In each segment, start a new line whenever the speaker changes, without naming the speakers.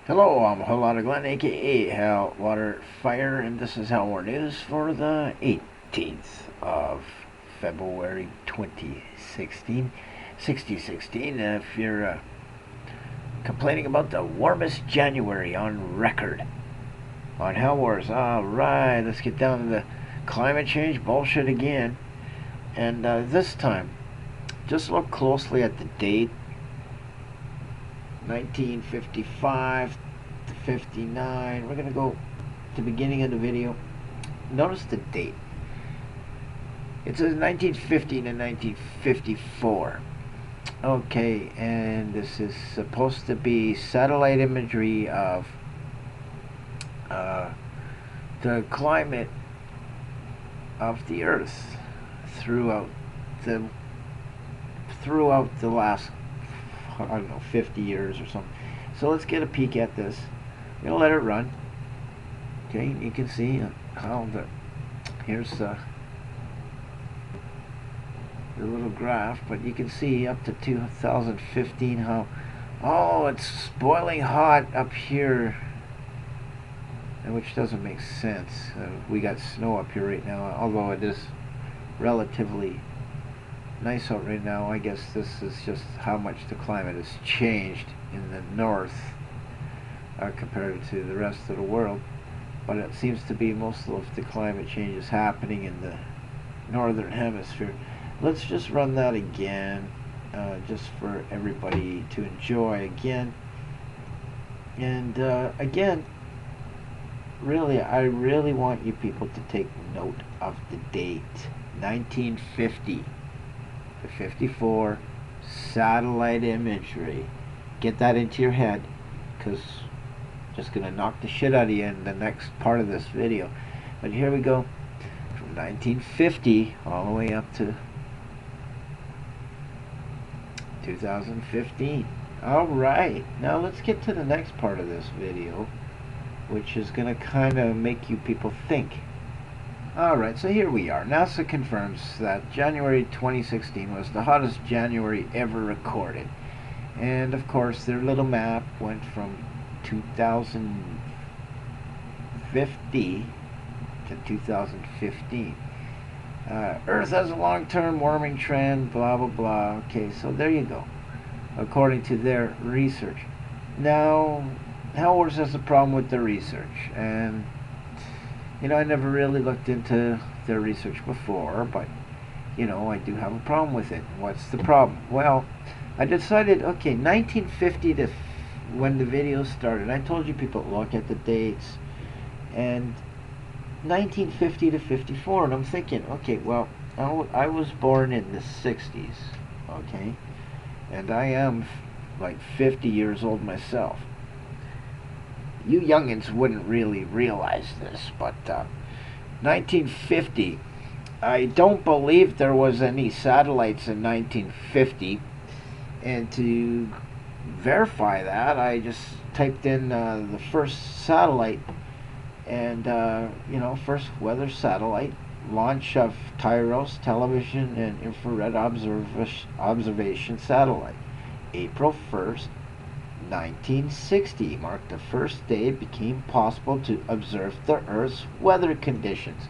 Hello, I'm Hal Water Glenn, aka Hal Water Fire, and this is Hal War News for the 18th of February 2016. 6016. If you're complaining about the warmest January on record on Hal Wars, alright, let's get down to the climate change bullshit again. And this time, just look closely at the date 1955 to 59. We're going to go to the beginning of the video. Notice the date. It says 1950 to 1954. Okay, and this is supposed to be satellite imagery of the climate of the Earth throughout the last, I don't know, 50 years or something. So let's get a peek at this. I'm gonna let it run. Okay, you can see how here's the little graph, but you can see up to 2015 how, oh, it's boiling hot up here, which doesn't make sense. We got snow up here right now, although it is relatively nice out right now. I guess this is just how much the climate has changed in the north compared to the rest of the world. But it seems to be most of the climate change is happening in the northern hemisphere. Let's just run that again, just for everybody to enjoy again. And again, really, I really want you people to take note of the date, 1950 to 54, satellite imagery. Get that into your head, because just gonna knock the shit out of you in the next part of this video. But here we go, from 1950 all the way up to 2015. Alright, now let's get to the next part of this video, which is gonna kind of make you people think. Alright, so here we are. NASA confirms that January 2016 was the hottest January ever recorded. And of course their little map went from 2050 to 2015. Earth has a long-term warming trend, blah blah blah. Okay, so there you go, according to their research. Now, Hal Wars has a problem with their research, and you know, I never really looked into their research before, but you know, I do have a problem with it. What's the problem? Well, I decided, okay, 1950 to when the video started, I told you people look at the dates, and 1950 to 54, and I'm thinking, okay, well, I was born in the 60s, okay, and I am like 50 years old myself. You youngins wouldn't really realize this, but 1950, I don't believe there was any satellites in 1950, and to verify that, I just typed in the first satellite, and you know, first weather satellite launch of TIROS television and infrared observation satellite, April 1st, 1960 marked the first day it became possible to observe the Earth's weather conditions.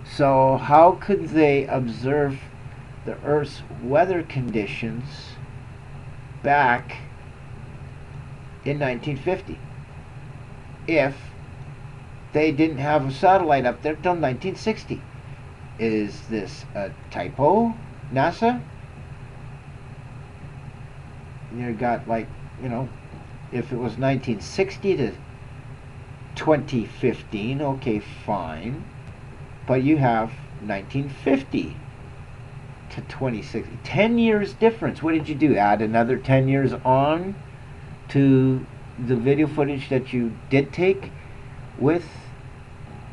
So how could they observe the Earth's weather conditions back in 1950 if they didn't have a satellite up there till 1960? Is this a typo, NASA? You got, like, you know, if it was 1960 to 2015, okay, fine. But you have 1950 to 2060. 10 years difference. What did you do? Add another 10 years on to the video footage that you did take with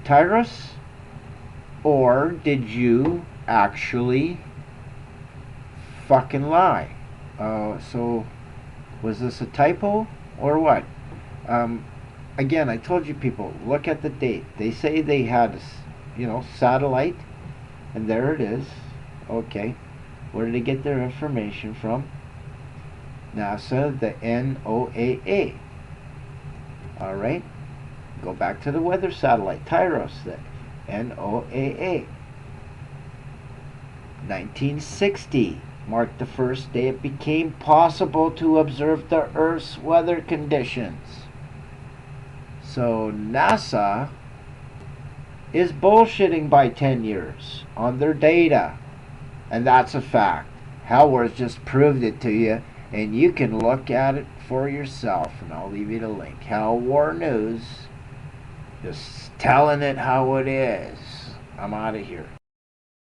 TIROS? Or did you actually fucking lie? So was this a typo or what? Again, I told you people, look at the date. They say they had, you know, satellite, and there it is. Okay, where did they get their information from? NASA, the NOAA. Alright? Go back to the weather satellite, TIROS, the NOAA. 1960 marked the first day it became possible to observe the Earth's weather conditions. So NASA is bullshitting by 10 years on their data. And that's a fact. Hellworth just proved it to you, and you can look at it for yourself, and I'll leave you the link. Hell War News, just telling it how it is. I'm out of here.